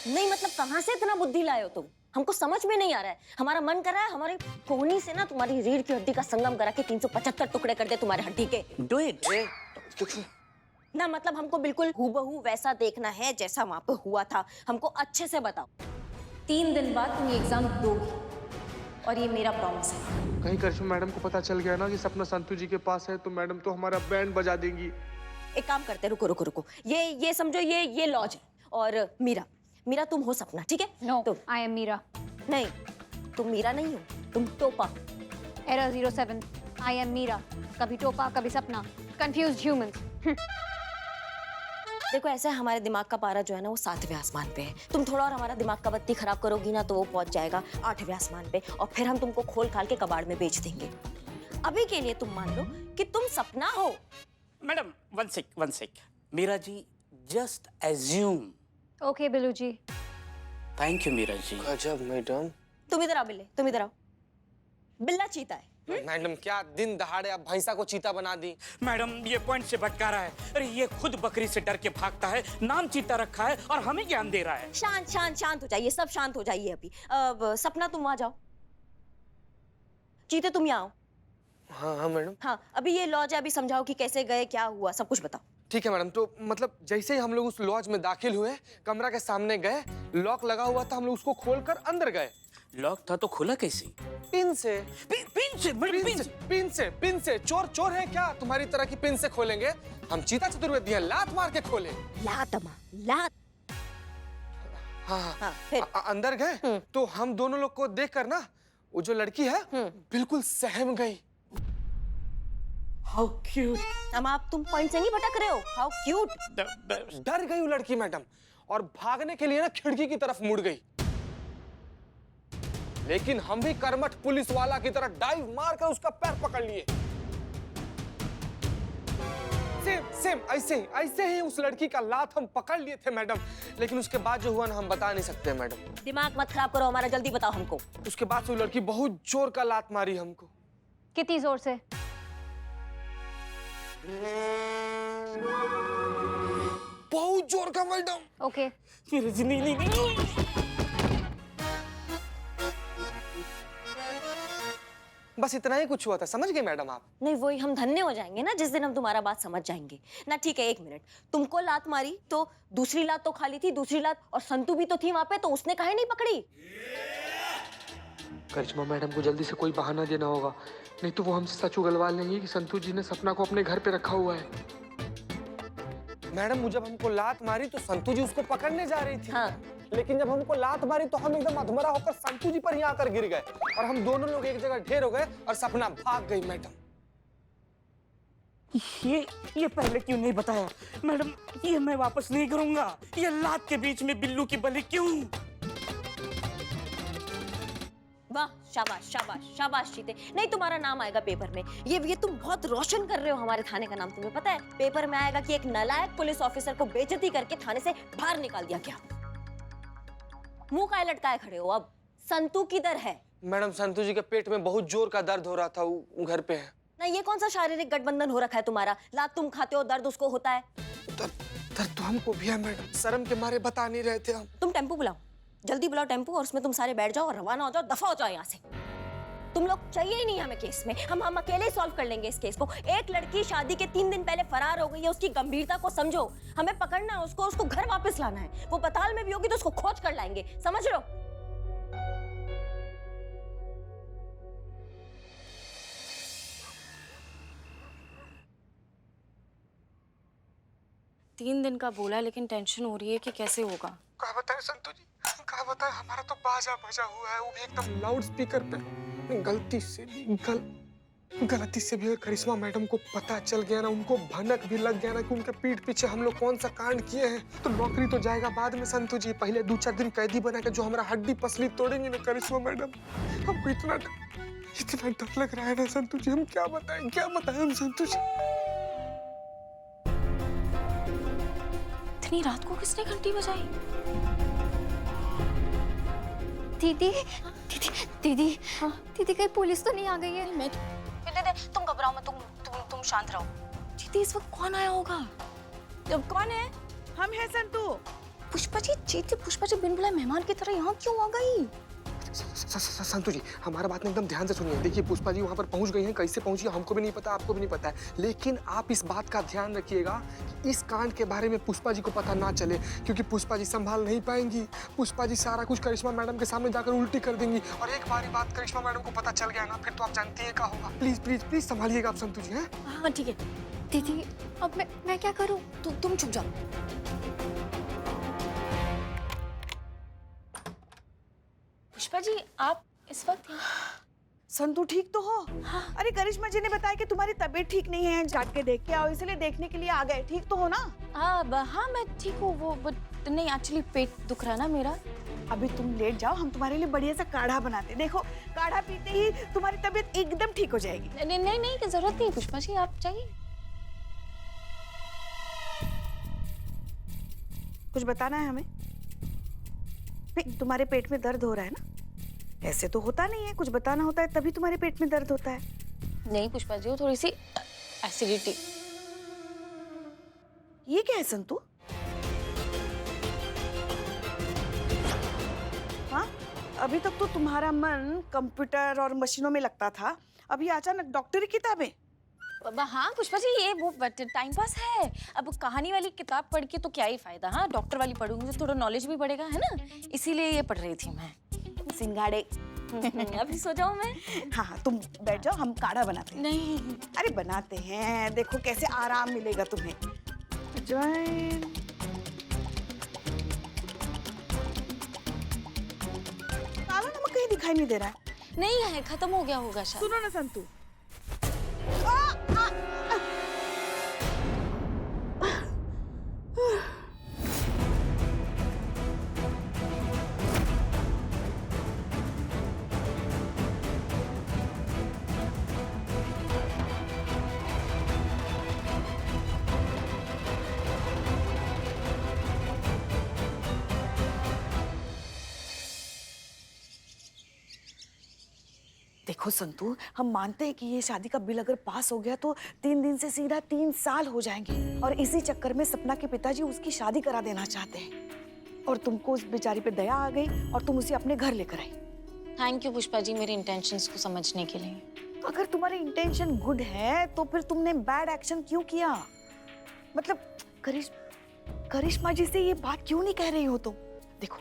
नहीं मतलब कहाँ से इतना बुद्धि लाए हो तुम? हमको समझ में नहीं आ रहा है। हमारा मन कर रहा है हमारी कोहनी से ना तुम्हारी रीढ़ की हड्डी का संगम करा के 375 टुकड़े कर दे तुम्हारे हड्डी के। Do it. ना मतलब हमको बिल्कुल हूबहू वैसा देखना है जैसा वहां पे हुआ था। हमको अच्छे से बताओ। 3 दिन बाद तुम ये एग्जाम दोगी और ये मेरा प्रॉमिस है। कहीं करिश्मा मैडम को पता चल गया ना कि सपना संतू जी के पास है तो मैडम तो हमारा बैंड बजा देंगी। एक काम करते, रुको रुको रुको, ये समझो, ये लॉज है और मीरा तुम हो सपना, ठीक है? नो, तुम आई एम मीरा। नहीं, तुम मीरा नहीं हो, तुम टोपा। Error 07, I am Meera. कभी टोपा कभी सपना, कंफ्यूज्ड ह्यूमंस। देखो ऐसा है, हमारे दिमाग का पारा जो है ना वो 7वें आसमान पे है। तुम थोड़ा और हमारा दिमाग का बत्ती खराब करोगी ना तो वो पहुंच जाएगा 8वें आसमान पे और फिर हम तुमको खोल खाल के कबाड़ में बेच देंगे। अभी के लिए तुम मान लो कि तुम सपना हो। Madam one sec. Meera ji just assume. Okay Billu ji. Thank you Meera ji. गजब मैडम। तुम इधर आओ बिल्ले, तुम इधर आओ। बिल्ला चीता है। मैडम क्या दिन दहाड़े आप भैंसा को चीता बना दी। मैडम ये पॉइंट से भटका रहा है। अरे ये खुद बकरी से डर के भागता है, नाम चीता रखा है और हमें ज्ञान दे रहा है। शांत हो जाइए, सब शांत हो जाइए अभी। सपना तुम वहां जाओ, चीते तुम यहाँ आओ। हाँ मैडम। हाँ अभी ये लॉज है, अभी समझाओ कि कैसे गए, क्या हुआ, सब कुछ बताओ। ठीक है मैडम। तो मतलब जैसे ही हम लोग उस लॉज में दाखिल हुए, कमरा के सामने गए, लॉक लगा हुआ था, हम लोग उसको खोलकर अंदर गए। लॉक था तो खुला कैसे? पिन से। पिन से। चोर है क्या? तुम्हारी तरह की पिन से खोलेंगे? हम चीता चतुर्वेदी हैं, लात मार के खोले। लात। हाँ फिर? अंदर गए तो हम दोनों लोग को देखकर ना वो जो लड़की है बिल्कुल सहम गई। How cute. अब तुम पॉइंट से नहीं भटक रहे हो। How cute. डर गई वो लड़की मैडम और भागने के लिए ना खिड़की की तरफ मुड़ गई। लेकिन हम भी कर्मठ पुलिस वाला की तरह डाइव मारकर उसका पैर पकड़ लिए। सेम ऐसे ही उस लड़की का लात हम पकड़ लिए थे मैडम। लेकिन उसके बाद जो हुआ ना हम बता नहीं सकते मैडम। दिमाग मत खराब करो हमारा, जल्दी बताओ हमको। उसके बाद से वो लड़की बहुत जोर का लात मारी हमको। कितनी जोर से? बहुत जोर का मैडम। ओके। नहीं। बस इतना ही कुछ हुआ था, समझ गए मैडम आप? नहीं वही हम धन्य हो जाएंगे ना जिस दिन हम तुम्हारा बात समझ जाएंगे ना। ठीक है, 1 मिनट। तुमको लात मारी तो दूसरी लात तो खाली थी, दूसरी लात, और संतू भी तो थी वहां पे, तो उसने काहे नहीं पकड़ी? करिश्मा मैडम को जल्दी से कोई बहाना देना होगा, नहीं तो वो हमसे सच उगलवा लेंगी कि संतू जी ने सपना को अपने घर पे रखा हुआ है। मैडम जब हमको लात मारी तो संतू जी उसको पकड़ने जा रही थी। हाँ। लेकिन जब हमको लात मारी तो हम एकदम अधमरा होकर संतू जी पर ही आकर गिर गए और हम दोनों लोग एक जगह ढेर हो गए और सपना भाग गई मैडम। ये पहले क्यों नहीं बताया? मैडम ये मैं वापस नहीं करूंगा। ये लात के बीच में बिल्लू की बलि क्यों? वाह, शाबाश शाबाश शाबाश चीते। नहीं तुम्हारा नाम आएगा पेपर में। ये तुम बहुत रोशन कर रहे हो हमारे थाने का नाम। तुम्हें पता है पेपर में आएगा कि एक नालायक पुलिस ऑफिसर को बेइज्जती करके थाने से बाहर निकाल दिया गया। मुंह काहे लटकाए खड़े हो? अब संतू किधर है? मैडम संतू जी के पेट में बहुत जोर का दर्द हो रहा था, वो घर पे है ना। ये कौन सा शारीरिक गठबंधन हो रखा है तुम्हारा? लात तुम खाते हो, दर्द उसको होता है। दर्द तो हमको भी है मैडम, शर्म के मारे बता नहीं रहे थे हम। तुम टेम्पो बुलाओ, जल्दी बुलाओ टेम्पो, और उसमें तुम सारे बैठ जाओ और रवाना हो जाओ, दफा हो जाओ यहाँ से। तुम लोग चाहिए ही नहीं हमें केस में। हम अकेले सॉल्व कर लेंगे इस केस को। एक लड़की शादी के 3 दिन पहले फरार हो गई है, उसकी गंभीरता को समझो। हमें पकड़ना है उसको घर वापस लाना है। वो पताल में भी होगी तो उसको खोज कर लाएंगे, समझ लो। तीन दिन का बोला, लेकिन टेंशन हो रही है कि कैसे होगा। क्या बताएं संतू जी, क्या बताएं, हमारा तो बाजा बजा हुआ है, वो भी एकदम लाउड स्पीकर पे। गलती से भी अगर करिश्मा मैडम को पता चल गया ना, उनको भनक भी लग गया ना कि उनके पीठ पीछे हम लोग कौन सा कांड किए हैं, तो नौकरी तो जाएगा बाद में संतू जी। पहले 2-4 दिन कैदी बना के जो हमारा हड्डी पसली तोड़ेंगे ना करिश्मा मैडम। हमको इतना डर लग रहा है ना संतू जी, हम क्या बताएं हम संतू जी। इतनी रात को किसने घंटी बजाई? दीदी कहीं पुलिस तो नहीं आ गई है? दे, तुम घबराओ मत, तुम शांत रहो। जीती इस वक्त कौन आया होगा? कौन है? हम हैं संतू। पुष्पा जी बिन बुलाए मेहमान की तरह यहाँ क्यों आ गई? संतु जी, हमारा बात में एकदम ध्यान से सुनिए। देखिए पुष्पा जी वहाँ पर पहुँच गई हैं, कैसे पहुँची हमको भी नहीं पता, आपको भी नहीं पता है, लेकिन आप इस बात का ध्यान रखिएगा कि इस कांड के बारे में पुष्पा जी को पता ना चले, क्योंकि पुष्पा जी संभाल नहीं पाएंगी। पुष्पा जी सारा कुछ करिश्मा मैडम के सामने जाकर उल्टी कर देंगी, और एक बारी बात करिश्मा मैडम को पता चल गया ना, फिर तो आप जानती है क्या होगा। प्लीज प्लीज प्लीज संभालिएगा आप संतु जी। हैं? हाँ ठीक है। दीदी अब मैं क्या करूं? तुम चुप जाओ। पुष्पा जी आप इस वक्त यहाँ? संतु ठीक तो हो? हाँ। अरे करिश्मा जी ने बताया कि तुम्हारी तबीयत ठीक नहीं है, जाट के देख के आओ, इसलिए देखने के लिए आ गए। ठीक तो हो ना? हाँ मैं ठीक हूँ, वो बट नहीं एक्चुअली पेट दुख रहा है ना मेरा। अभी तुम लेट जाओ, हम तुम्हारे लिए बढ़िया सा काढ़ा बनाते। देखो काढ़ा पीते ही तुम्हारी तबीयत एकदम ठीक हो जाएगी। नहीं जरूरत नहीं पुष्पा जी, आप चाहिए। कुछ बताना है हमें? नहीं, तुम्हारे पेट में दर्द हो रहा है ना? ऐसे तो होता नहीं है, कुछ बताना होता है तभी तुम्हारे पेट में दर्द होता है। नहीं पुष्पा जी, वो थोड़ी सी एसिडिटी। ये क्या है संतु? हाँ, अभी तक तो तुम्हारा मन कंप्यूटर और मशीनों में लगता था, अभी अचानक डॉक्टरी किताबें। हाँ पुष्पा जी, ये वो टाइम पास है। अब कहानी वाली किताब पढ़ के तो क्या ही फायदा। हाँ डॉक्टर वाली पढ़ूंगी तो थोड़ा नॉलेज भी बढ़ेगा, है ना, इसीलिए ये पढ़ रही थी मैं। सिंगाड़े। अभी सो जाऊं मैं? हाँ तुम बैठ जाओ, हम काढ़ा बनाते हैं। नहीं। अरे बनाते हैं, देखो कैसे आराम मिलेगा तुम्हें। अजवाइन, काला नमक कहीं दिखाई नहीं दे रहा है। नहीं है, खत्म हो गया होगा शायद। सुनो ना संतु, देखो संतु, हम मानते हैं कि ये शादी का बिल अगर पास हो गया तो 3 दिन से सीधा 3 साल हो जाएंगे, और इसी चक्कर में सपना के पिताजी उसकी शादी करा देना चाहते हैं, और तुमको उस बेचारी पे दया आ गई और तुम उसे अपने घर लेकर आई। थैंक यू पुष्पा जी मेरे इंटेंशंस को समझने के लिए। तो अगर तुम्हारे इंटेंशन गुड है तो फिर तुमने बैड एक्शन क्यों किया? मतलब करिश्मा जी से ये बात क्यों नहीं कह रही हो तुम? देखो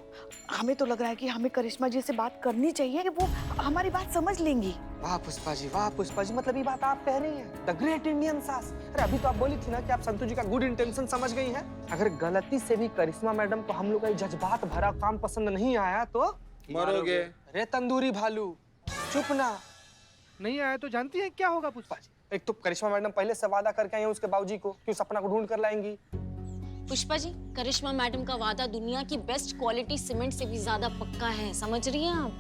हमें तो लग रहा है कि हमें करिश्मा जी से बात करनी चाहिए, कि वो हमारी बात समझ लेंगी। वाह पुष्पा जी, मतलब ये बात आप कह रही हैं, द ग्रेट इंडियन सास। अरे अभी तो आप बोली थी ना कि आप संतु जी का गुड इंटेंशन समझ गई हैं। अगर गलती से भी करिश्मा मैडम को हम लोग का जज्बात भरा काम पसंद नहीं आया तो मरोगे। अरे तंदूरी भालू, चुप ना। नहीं आया तो जानती है क्या होगा पुष्पा जी? एक तो करिश्मा मैडम पहले से वादा करके आई हैं उसके बाबूजी को कि सपना को ढूंढ कर लाएंगी। पुष्पा जी, करिश्मा मैडम का वादा दुनिया की बेस्ट क्वालिटी सीमेंट से भी ज्यादा पक्का है, समझ रही हैं आप?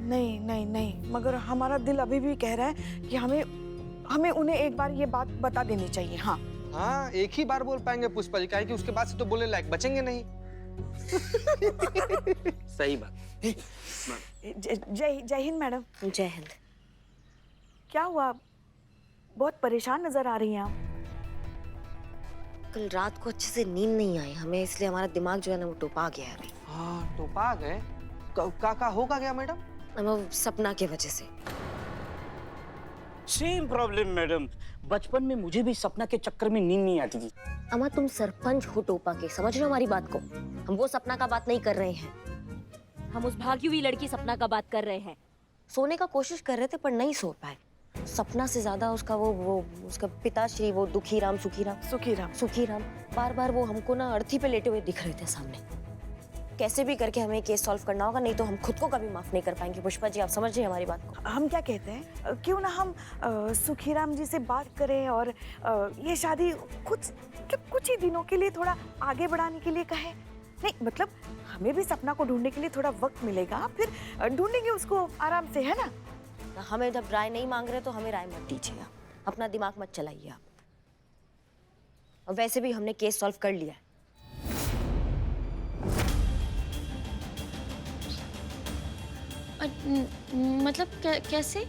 नहीं, मगर हमारा दिल अभी भी कह रहा है कि हमें उन्हें एक बार ये बात बता देनी चाहिए। हाँ एक ही बार बोल पाएंगे पुष्पा जी, काहे कि उसके बाद से तो बोले लायक बचेंगे नहीं। सही बात। जय हिंद मैडम। जय हिंद। क्या हुआ, बहुत परेशान नजर आ रही हैं आप। कल रात को अच्छे से नींद नहीं आई हमें, इसलिए हमारा दिमाग जो है ना वो टोपा गया है अभी। हाँ टोपा गए? का होगा क्या मैडम? वो सपना की वजह से। सेम प्रॉब्लम मैडम, बचपन में मुझे भी सपना के चक्कर में नींद नहीं आती थी। अमा तुम सरपंच हो टोपा के, समझ रहे हो हमारी बात को? हम वो सपना का बात नहीं कर रहे हैं, हम उस भागी हुई लड़की सपना का बात कर रहे हैं। सोने का कोशिश कर रहे थे पर नहीं सो पाए। सपना से ज्यादा उसका वो उसका पिताश्री, वो दुखीराम सुखीराम बार बार वो हमको ना अर्थी पे लेटे हुए दिख रहे थे सामने। कैसे भी करके हमें केस सॉल्व करना होगा, नहीं तो हम खुद को कभी माफ नहीं कर पाएंगे। पुष्पा जी आप समझिए हमारी बात को। हम क्या कहते हैं, क्यों ना हम सुखीराम जी से बात करें और ये शादी कुछ ही दिनों के लिए थोड़ा आगे बढ़ाने के लिए कहें। नहीं मतलब हमें भी सपना को ढूंढने के लिए थोड़ा वक्त मिलेगा, फिर ढूंढेंगे उसको आराम से, है ना? हमें जब राय नहीं मांग रहे तो हमें राय मत दीजिए, आप अपना दिमाग मत चलाइए आप। और वैसे भी हमने केस सॉल्व कर लिया है। मतलब कैसे?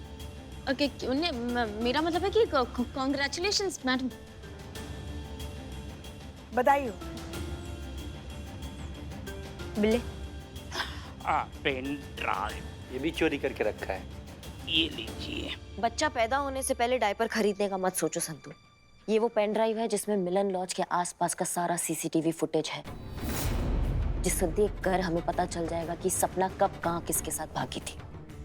मेरा मतलब है कि कांग्रेचुलेशंस मैडम। बधाई हो। बिल्ले पेन ड्राइव ये भी चोरी करके रखा है। ये लीजिए। बच्चा पैदा होने से पहले डायपर खरीदने का मत सोचो संतू। ये वो पेन ड्राइव है जिसमें मिलन लॉज के आसपास का सारा सीसीटीवी फुटेज है, जिसे देखकर हमें पता चल जाएगा कि सपना कब कहाँ किसके साथ भागी थी।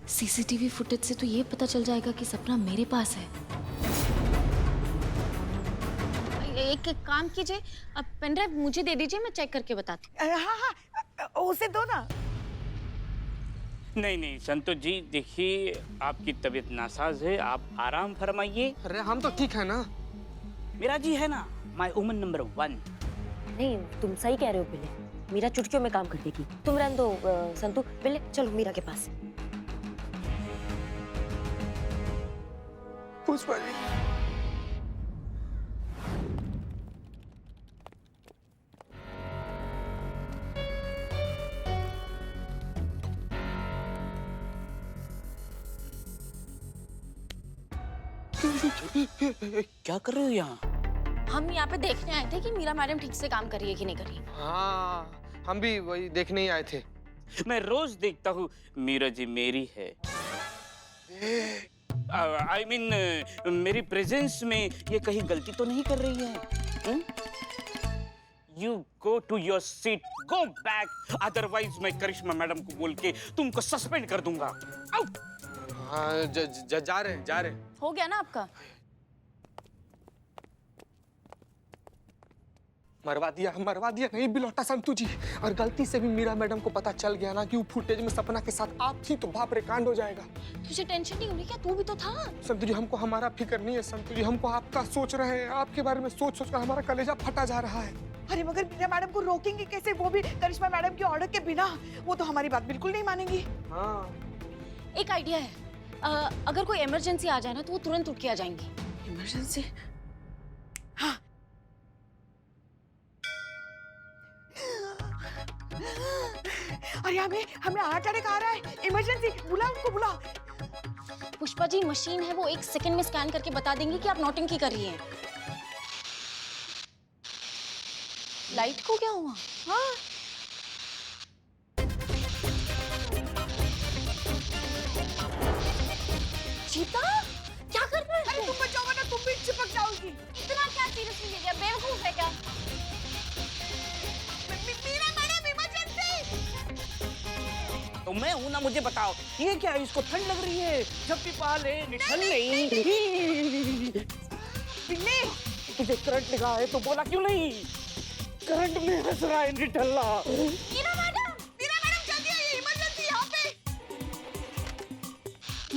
सीसीटीवी फुटेज से तो ये पता चल जाएगा कि सपना मेरे पास है। एक काम कीजिए, अब पेन ड्राइव मुझे दे दीजिए, मैं चेक करके बताती हूँ। हाँ हाँ उसे दो ना। नहीं संतोष जी, देखिए आपकी तबीयत नासाज है, आप आराम फरमाइए। अरे हम तो ठीक है ना। मेरा जी है ना, माय वुमन नंबर 1। नहीं, तुम सही कह रहे हो बिल्ले, मीरा चुटकियों में काम कर देगी। तुम रहने दो संतू। बिल्ले चलो मीरा के पास। पुष्पा जी, क्या कर रहे हो यहाँ? हम यहाँ पे देखने आए थे कि मीरा मैडम ठीक से काम कर रही है कि नहीं कर रही। हाँ हम भी वही देखने ही आए थे। मैं रोज देखता हूँ मीरा जी मेरी है। I mean, मेरी प्रेजेंस में ये कहीं गलती तो नहीं कर रही है? You go to your seat, go back, otherwise मैं करिश्मा मैडम को बोल के तुमको सस्पेंड कर दूंगा। आउट। हाँ जा रहे। हो गया ना आपका? मरवा दिया नहीं बिलौटा संतू जी। और गलती से भी मीरा मैडम को पता चल गया ना कि वो फुटेज में सपना के साथ आप थी तो बाप रे कांड हो जाएगा। तुझे टेंशन नहीं हो रही क्या? तू भी तो था। संतू जी हमको हमारा फिक्र नहीं है संतू जी, हमको आपका सोच रहे हैं। आपके बारे में सोच कर हमारा कलेजा फटा जा रहा है। अरे मगर मीरा मैडम को रोकेंगे कैसे, वो भी करिश्मा मैडम के ऑर्डर के बिना? वो तो हमारी बात बिल्कुल नहीं मानेंगी। हाँ एक आइडिया है, अगर कोई इमरजेंसी आ जाए ना तो वो तुरंत उठ के आ जाएंगी। इमरजेंसी? हाँ। अरे हमें हार्ट अटैक आ रहा है, इमरजेंसी, बुला उनको, बुला। पुष्पा जी मशीन है, वो 1 सेकंड में स्कैन करके बता देंगे कि आप नौटंकी कर रही हैं। लाइट को क्या हुआ? हाँ। चीता क्या कर रहे अरे तुम बच जाओ ना, तुम भी चिपक जाओगी। इतना क्या सीरियसली ले लिया? बेवकूफ है क्या? Meera madam emergency. तो मैं हूं ना, मुझे बताओ ये क्या है? इसको ठंड लग रही है, जब भी पाले निठल नहीं। बिल्ली तुझे करंट लगा है तो बोला क्यों नहीं? करंट में हंस रहा है निठल्ला। मीरा मैडम जल्दी आइए, इमरजेंसी यहाँ पे।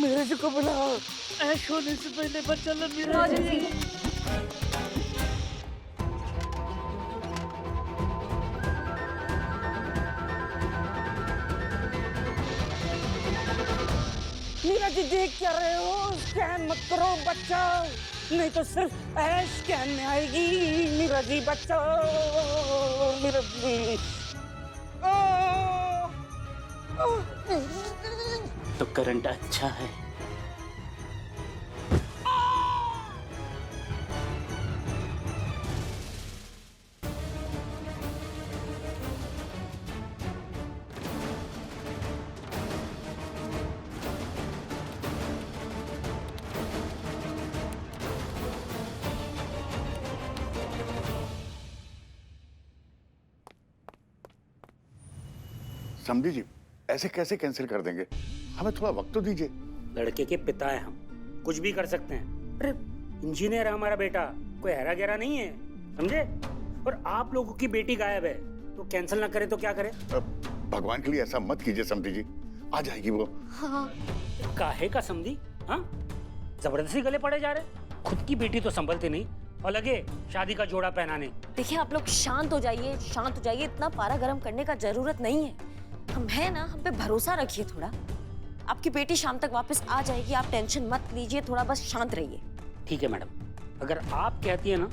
मेरे को बुला, ऐश होने से पहले बचा लो मेरा जी। मीरा जी देख क्या रहे हो? स्कैन मत करो, बचाओ, नहीं तो सिर्फ ऐश स्कैन में आएगी। मीरा जी बचाओ, मीरा जी। तो करंट अच्छा है। समझी जी, ऐसे कैसे कैंसिल कर देंगे? हमें थोड़ा वक्त तो दीजिए। लड़के के पिता है हम, कुछ भी कर सकते हैं। अरे इंजीनियर है हमारा बेटा, कोई हैरा गहरा नहीं है, समझे? और आप लोगों की बेटी गायब है तो कैंसिल ना करे तो क्या करे? भगवान के लिए ऐसा मत कीजिए समझी जी, आ जाएगी वो। हाँ। काहे का समझी? हाँ, जबरदस्ती गले पड़े जा रहे। खुद की बेटी तो संभलते नहीं और लगे शादी का जोड़ा पहनाने। देखिए आप लोग शांत हो जाइए, शांत हो जाइए। इतना पारा गर्म करने का जरूरत नहीं है। हम है ना, हम पे भरोसा रखिए थोड़ा। आपकी बेटी शाम तक वापस आ जाएगी, आप टेंशन मत लीजिए, थोड़ा बस शांत रहिए। ठीक है मैडम, अगर आप कहती है ना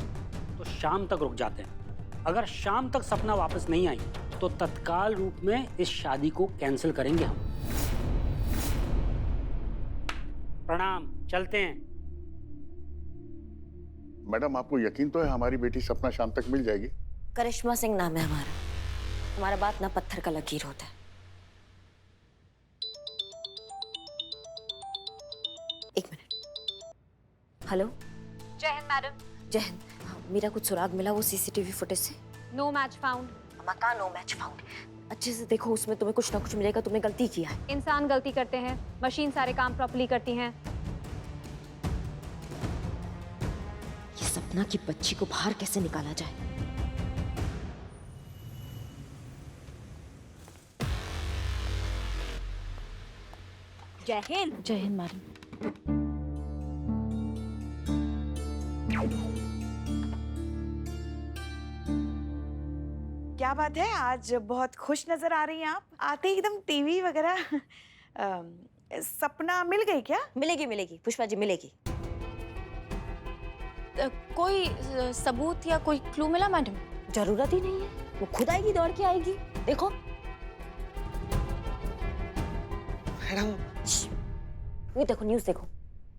तो शाम तक रुक जाते हैं। अगर शाम तक सपना वापस नहीं आई तो तत्काल रूप में इस शादी को कैंसिल करेंगे हम। प्रणाम, चलते हैं। मैडम आपको यकीन तो है हमारी बेटी सपना शाम तक मिल जाएगी? करिश्मा सिंह नाम है हमारा, हमारा बात ना पत्थर का लकीर होता है। एक मिनट। हेलो। जय हिंद मैडम। जय हिंद। हाँ, मेरा कुछ सुराग मिला वो सीसीटीवी फुटेज से? No match found. अम्मा कहाँ नो मैच फाउंड? अच्छे से देखो, उसमें तुम्हें कुछ ना कुछ मिलेगा। तुमने गलती किया है। इंसान गलती करते हैं, मशीन सारे काम प्रॉपर्ली करती हैं। ये सपना की बच्ची को बाहर कैसे निकाला जाए? जय हिंद। जय हिंद मैडम। क्या बात है, आज बहुत खुश नजर आ रही हैं आप। आते ही एकदम टीवी वगैरह। सपना मिल गई क्या? मिलेगी मिलेगी पुष्पा जी, मिलेगी। कोई सबूत या कोई क्लू मिला मैडम? जरूरत ही नहीं है, वो खुद आएगी, दौड़ के आएगी। देखो। मैडम, ये देखो, न्यूज़ देखो।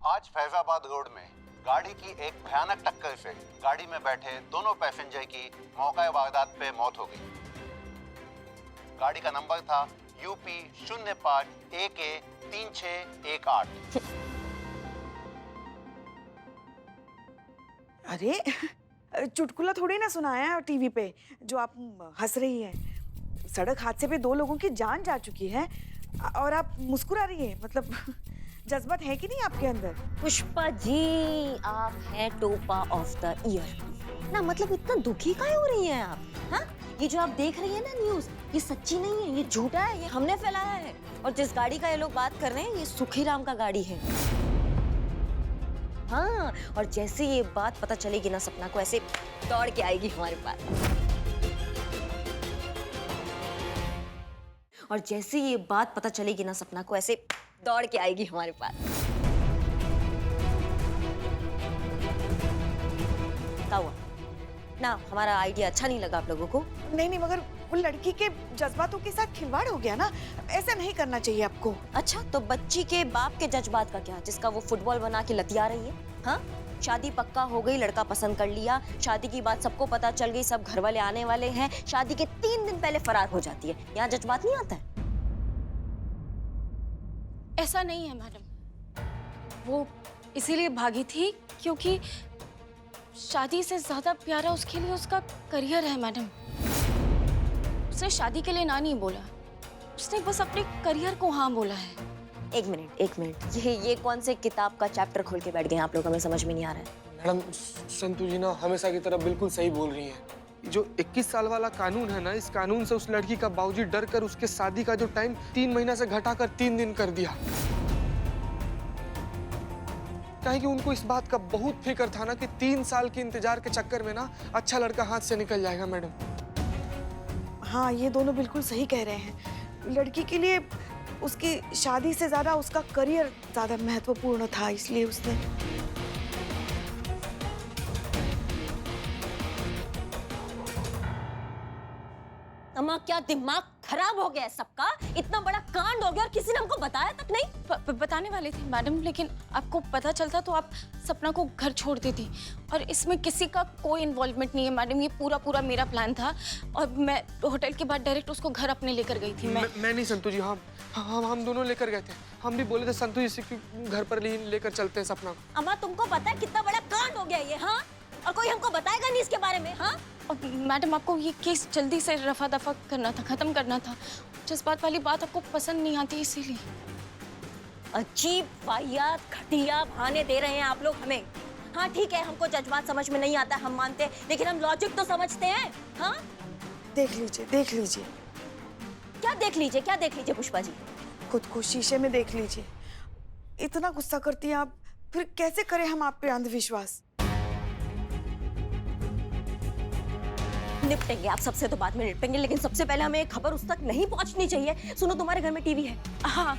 आज फैजाबाद रोड में गाड़ी की एक भयानक टक्कर से गाड़ी में बैठे दोनों पैसेंजर की मौका वारदात पे मौत हो गई। गाड़ी का नंबर था UP 05 AK 3618। अरे चुटकुला थोड़ी ना सुनाया टीवी पे जो आप हंस रही हैं। सड़क हादसे पे 2 लोगों की जान जा चुकी है और आप मुस्कुरा रही हैं। मतलब जज्बात है कि नहीं आपके अंदर? पुष्पा जी, आप हैं टोपा ऑफ द ईयर ना। मतलब इतना दुखी काहे हो रही हैं आप? हाँ, ये जो आप देख रही हैं ना न्यूज़, ये सच्ची नहीं है, ये झूठा है, ये हमने फैलाया है। और जिस गाड़ी का ये लोग बात कर रहे हैं, ये सुखीराम का गाड़ी है। हाँ, और जैसे ये बात पता चलेगी ना सपना को, ऐसे दौड़ के आएगी हमारे पास। और जैसे ये बात पता चलेगी ना सपना को, ऐसे दौड़ के आएगी हमारे पास। क्या हुआ ना? हमारा आइडिया अच्छा नहीं लगा आप लोगों को? नहीं, मगर वो लड़की के जज्बातों के साथ खिलवाड़ हो गया ना। ऐसा नहीं करना चाहिए आपको। अच्छा, तो बच्ची के बाप के जज्बात का क्या, जिसका वो फुटबॉल बना के लतिया रही है? हाँ, शादी पक्का हो गई, लड़का पसंद कर लिया, शादी की बात सबको पता चल गई, सब घर वाले आने वाले हैं, शादी के 3 दिन पहले फरार हो जाती है। यहाँ जज्बात नहीं आता है? ऐसा नहीं है मैडम, वो इसीलिए भागी थी क्योंकि शादी से ज्यादा प्यारा उसके लिए उसका करियर है मैडम। उसने शादी के लिए ना नहीं बोला, उसने बस अपने करियर को हाँ बोला है। एक मिनट, ये कौन से किताब का चैप्टर खोल के बैठ गए आप लोग? हमें समझ में नहीं आ रहा है। मैडम, संतू जी ना हमेशा की तरह बिल्कुल सही बोल रही हैं। जो 21 साल वाला कानून है ना, इस कानून से उस लड़की का बाबूजी डर कर उसके शादी का जो टाइम 3 महीना से घटाकर 3 दिन कर दिया। कि उनको इस बात का बहुत फिक्र था ना कि 3 साल के इंतजार के चक्कर में ना अच्छा लड़का हाथ से निकल जाएगा। मैडम, हाँ, ये दोनों बिल्कुल सही कह रहे हैं। लड़की के लिए उसकी शादी से ज्यादा उसका करियर ज्यादा महत्वपूर्ण था, इसलिए उसने। अम्मा, क्या दिमाग खराब हो गया है सबका? इतना बड़ा कांड हो गया और किसी ने हमको बताया तक नहीं। बताने वाले थे मैडम, लेकिन आपको पता चलता तो आप सपना को घर छोड़ देती। और इसमें किसी का कोई इन्वॉल्वमेंट नहीं है मैडम, ये पूरा मेरा प्लान था। और मैं होटल के बाद डायरेक्ट उसको घर अपने लेकर गई थी। मैं नहीं संतू जी, हम दोनों लेकर गए थे। हम भी बोले थे संतू जी से कि घर पर लेकर चलते हैं सपना को। अम्मा, तुमको पता है कितना बड़ा कांड हो गया ये? हाँ, और कोई हमको बताएगा नहीं इसके बारे में? हाँ, और मैडम, आपको ये केस जल्दी से रफा दफा करना था, खत्म करना था। जज्बात वाली बात आपको पसंद नहीं आती, इसीलिए। अजीब वाहियात घटिया बहाने दे रहे हैं आप लोग हमें। हाँ ठीक है, हमको जज्बात समझ में नहीं आता, हम मानते हैं, लेकिन हम लॉजिक तो समझते हैं। हाँ, देख लीजिए क्या देख लीजिए पुष्पा जी? खुद को शीशे में देख लीजिए। इतना गुस्सा करती हैं आप, फिर कैसे करें हम आप पे अंधविश्वास? निपटेंगे, आप सबसे तो बाद में निपटेंगे, लेकिन सबसे पहले हमें खबर उस तक नहीं पहुंचनी चाहिए। सुनो, तुम्हारे घर में टीवी है? हाँ,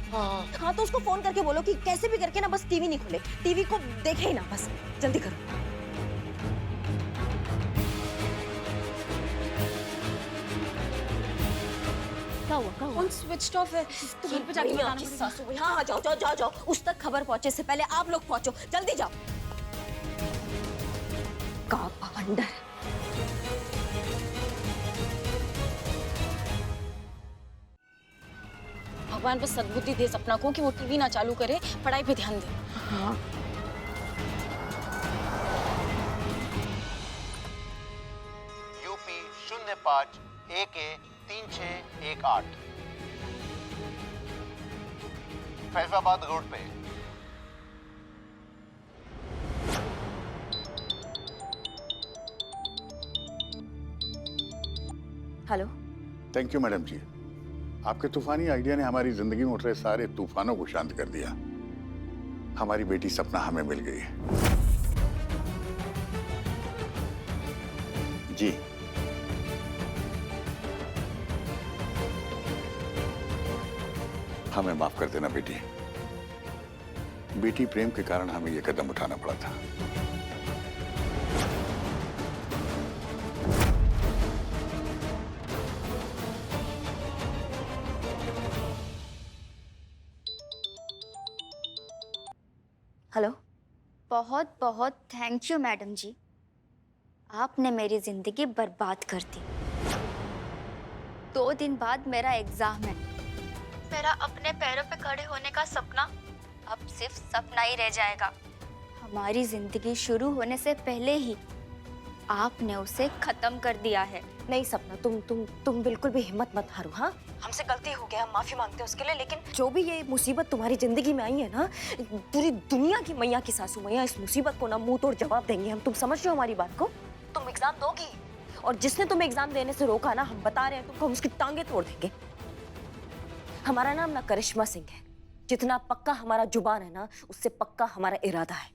तो उसको फोन करके बोलो कि कैसे भी करके ना बस टीवी नहीं खोले, टीवी को देखे ही ना, बस जल्दी करो। क्या हुआ? फोन स्विच ऑफ है, तो घर पे जाके बताना पड़ेगा। सासू, हाँ, जाओ, उस तक खबर पहुंचे से पहले आप लोग पहुंचो, जल्दी जाओ। का अंदर भगवान बस सद्बुद्धि दे सपना को कि वो टीवी ना चालू करे, पढ़ाई पे ध्यान दे। हाँ यूपी 05 AK 3618 फैजाबाद रोड पे। हेलो। थैंक यू मैडम जी, आपके तूफानी आइडिया ने हमारी जिंदगी में उठ रहे सारे तूफानों को शांत कर दिया। हमारी बेटी सपना हमें मिल गई है। जी हमें माफ कर देना बेटी, बेटी प्रेम के कारण हमें यह कदम उठाना पड़ा था। हेलो। बहुत बहुत थैंक यू मैडम जी, आपने मेरी जिंदगी बर्बाद कर दी। 2 दिन बाद मेरा एग्जाम है। मेरा अपने पैरों पे खड़े होने का सपना अब सिर्फ सपना ही रह जाएगा। हमारी जिंदगी शुरू होने से पहले ही आपने उसे खत्म कर दिया है। नहीं सपना, तुम बिल्कुल भी हिम्मत मत हारो। हाँ, हमसे गलती हो गया, हम माफी मांगते हैं उसके लिए, लेकिन जो भी ये मुसीबत तुम्हारी जिंदगी में आई है ना, पूरी दुनिया की मैया की सासू मैया इस मुसीबत को ना मुंह तोड़ जवाब देंगे हम। तुम समझ रहे हो हमारी बात को? तुम एग्जाम दोगी और जिसने तुम्हें एग्जाम देने से रोका ना, हम बता रहे हैं तुमको, हम उसकी टांगे तोड़ देंगे। हमारा नाम ना करिश्मा सिंह है। जितना पक्का हमारा जुबान है ना, उससे पक्का हमारा इरादा है।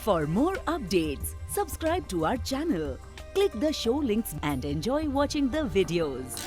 For more updates, subscribe to our channel, click the show links and enjoy watching the videos.